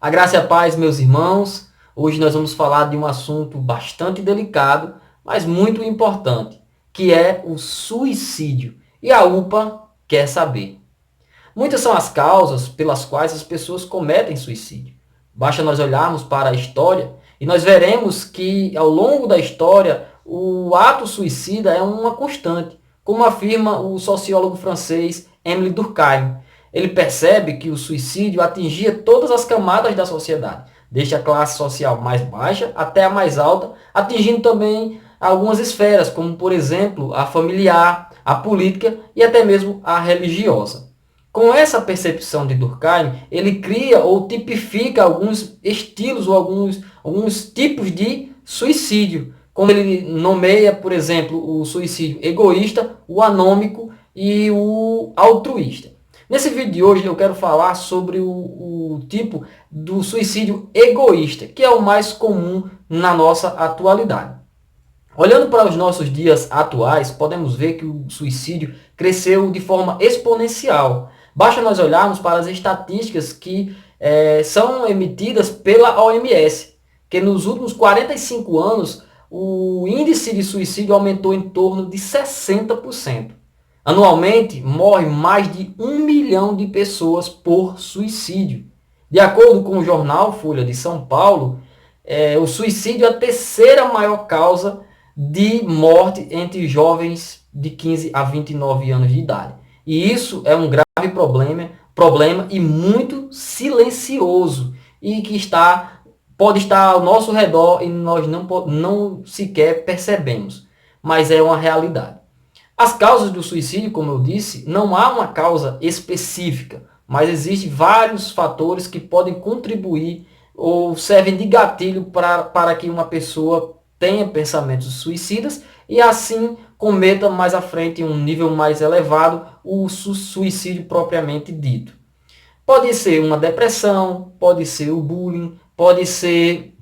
A graça e a paz, meus irmãos. Hoje nós vamos falar de um assunto bastante delicado, mas muito importante, que é o suicídio. E a UPA quer saber. Muitas são as causas pelas quais as pessoas cometem suicídio. Basta nós olharmos para a história e nós veremos que ao longo da história o ato suicida é uma constante, como afirma o sociólogo francês Émile Durkheim. Ele percebe que o suicídio atingia todas as camadas da sociedade, desde a classe social mais baixa até a mais alta, atingindo também algumas esferas, como por exemplo a familiar, a política e até mesmo a religiosa. Com essa percepção de Durkheim, ele cria ou tipifica alguns estilos ou alguns tipos de suicídio, como ele nomeia, por exemplo, o suicídio egoísta, o anômico e o altruísta. Nesse vídeo de hoje eu quero falar sobre o tipo do suicídio egoísta, que é o mais comum na nossa atualidade. Olhando para os nossos dias atuais, podemos ver que o suicídio cresceu de forma exponencial. Basta nós olharmos para as estatísticas que são emitidas pela OMS, que nos últimos 45 anos o índice de suicídio aumentou em torno de 60%. Anualmente, morre mais de 1 milhão de pessoas por suicídio. De acordo com o jornal Folha de São Paulo, o suicídio é a terceira maior causa de morte entre jovens de 15 a 29 anos de idade. E isso é um grave problema e muito silencioso e que pode estar ao nosso redor e nós não sequer percebemos, mas é uma realidade. As causas do suicídio, como eu disse, não há uma causa específica, mas existem vários fatores que podem contribuir ou servem de gatilho para que uma pessoa tenha pensamentos suicidas e assim cometa mais à frente, em um nível mais elevado, o suicídio propriamente dito. Pode ser uma depressão, pode ser o bullying, pode ser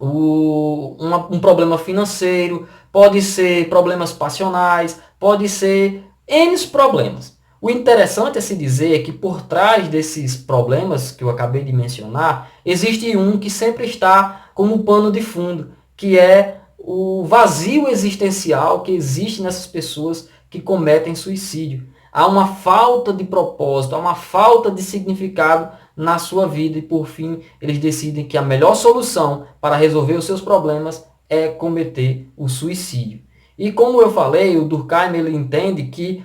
um problema financeiro, pode ser problemas passionais, pode ser N problemas. O interessante a se dizer é que por trás desses problemas que eu acabei de mencionar, existe um que sempre está como pano de fundo, que é o vazio existencial que existe nessas pessoas que cometem suicídio. Há uma falta de propósito, há uma falta de significado na sua vida e, por fim, eles decidem que a melhor solução para resolver os seus problemas é cometer o suicídio. E como eu falei, o Durkheim ele entende que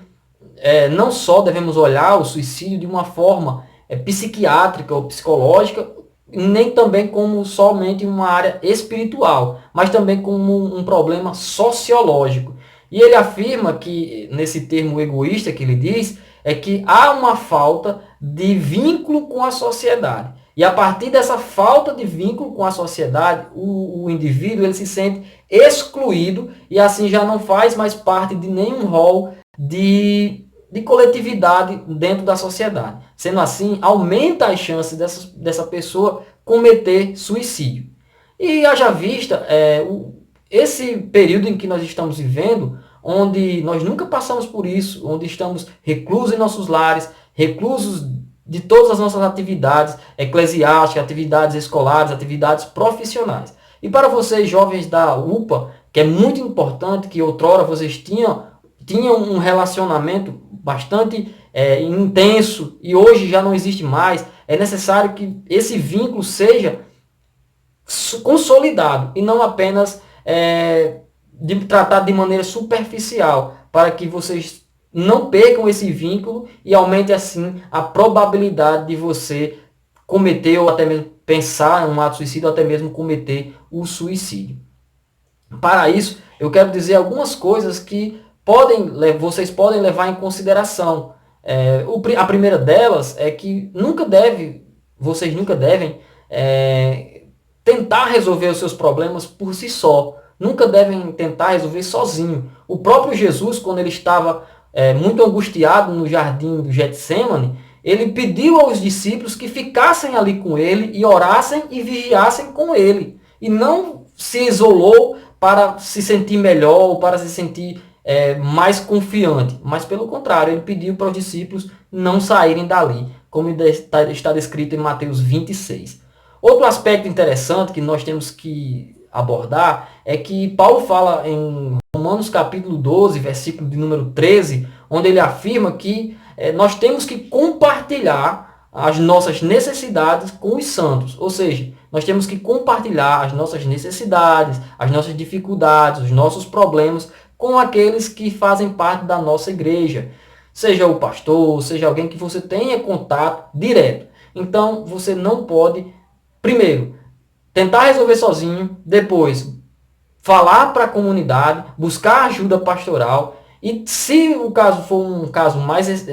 não só devemos olhar o suicídio de uma forma psiquiátrica ou psicológica, nem também como somente uma área espiritual, mas também como um problema sociológico. E ele afirma que, nesse termo egoísta que ele diz, é que há uma falta de vínculo com a sociedade. E a partir dessa falta de vínculo com a sociedade, o indivíduo ele se sente excluído e assim já não faz mais parte de nenhum rol de coletividade dentro da sociedade. Sendo assim, aumenta as chances dessa pessoa cometer suicídio. E haja vista esse período em que nós estamos vivendo, onde nós nunca passamos por isso, onde estamos reclusos em nossos lares, reclusos de todas as nossas atividades eclesiásticas, atividades escolares, atividades profissionais. E para vocês, jovens da UPA, que é muito importante que outrora vocês tinham um relacionamento bastante intenso e hoje já não existe mais, é necessário que esse vínculo seja consolidado e não apenas tratado de maneira superficial, para que vocês não percam esse vínculo e aumente assim a probabilidade de você cometer ou até mesmo pensar em um ato suicida ou até mesmo cometer o suicídio. Para isso, eu quero dizer algumas coisas que vocês podem levar em consideração. A primeira delas é que vocês nunca devem tentar resolver os seus problemas por si só. Nunca devem tentar resolver sozinho. O próprio Jesus, quando ele estava muito angustiado no jardim do Getsemane, ele pediu aos discípulos que ficassem ali com ele e orassem e vigiassem com ele. E não se isolou para se sentir melhor ou para se sentir mais confiante. Mas pelo contrário, ele pediu para os discípulos não saírem dali, como está descrito em Mateus 26. Outro aspecto interessante que nós temos que abordar é que Paulo fala em Romanos capítulo 12, versículo de número 13, onde ele afirma que nós temos que compartilhar as nossas necessidades com os santos. Ou seja, nós temos que compartilhar as nossas necessidades, as nossas dificuldades, os nossos problemas com aqueles que fazem parte da nossa igreja. Seja o pastor, seja alguém que você tenha contato direto. Então, você não pode, primeiro, tentar resolver sozinho, depois falar para a comunidade, buscar ajuda pastoral e, se o caso for um caso mais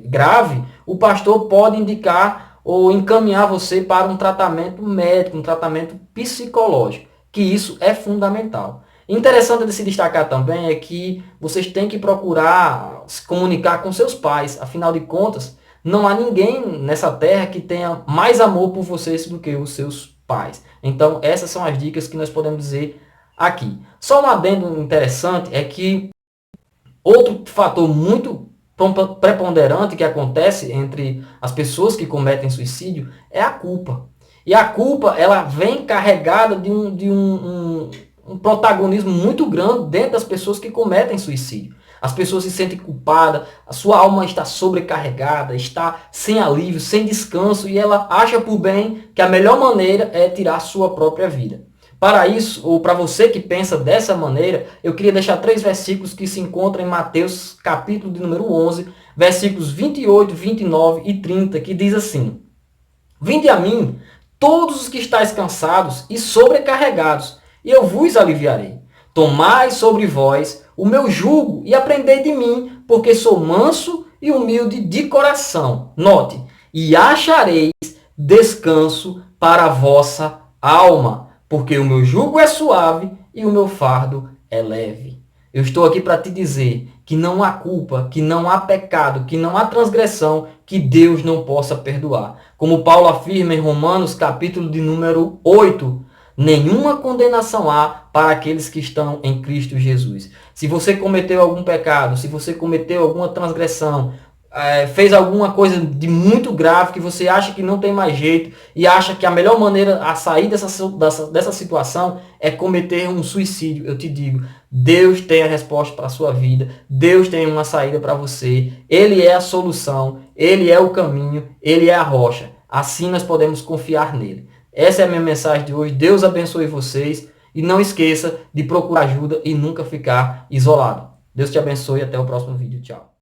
grave, o pastor pode indicar ou encaminhar você para um tratamento médico, um tratamento psicológico, que isso é fundamental. Interessante de se destacar também é que vocês têm que procurar se comunicar com seus pais, afinal de contas, não há ninguém nessa terra que tenha mais amor por vocês do que os seus pais. Então, essas são as dicas que nós podemos dizer aqui. Só um adendo interessante é que outro fator muito preponderante que acontece entre as pessoas que cometem suicídio é a culpa. E a culpa, ela vem carregada de um protagonismo muito grande dentro das pessoas que cometem suicídio. As pessoas se sentem culpadas, a sua alma está sobrecarregada, está sem alívio, sem descanso, e ela acha por bem que a melhor maneira é tirar a sua própria vida. Para isso, ou para você que pensa dessa maneira, eu queria deixar 3 versículos que se encontram em Mateus, capítulo de número 11, versículos 28, 29 e 30, que diz assim: Vinde a mim, todos os que estáis cansados e sobrecarregados, e eu vos aliviarei. Tomai sobre vós o meu jugo e aprendei de mim, porque sou manso e humilde de coração. Note, e achareis descanso para a vossa alma, porque o meu jugo é suave e o meu fardo é leve. Eu estou aqui para te dizer que não há culpa, que não há pecado, que não há transgressão que Deus não possa perdoar. Como Paulo afirma em Romanos, capítulo de número 8, nenhuma condenação há para aqueles que estão em Cristo Jesus. Se você cometeu algum pecado, se você cometeu alguma transgressão, fez alguma coisa de muito grave que você acha que não tem mais jeito e acha que a melhor maneira a sair dessa situação é cometer um suicídio, eu te digo, Deus tem a resposta para a sua vida, Deus tem uma saída para você, Ele é a solução, Ele é o caminho, Ele é a rocha. Assim nós podemos confiar nele. Essa é a minha mensagem de hoje. Deus abençoe vocês e não esqueça de procurar ajuda e nunca ficar isolado. Deus te abençoe e até o próximo vídeo. Tchau.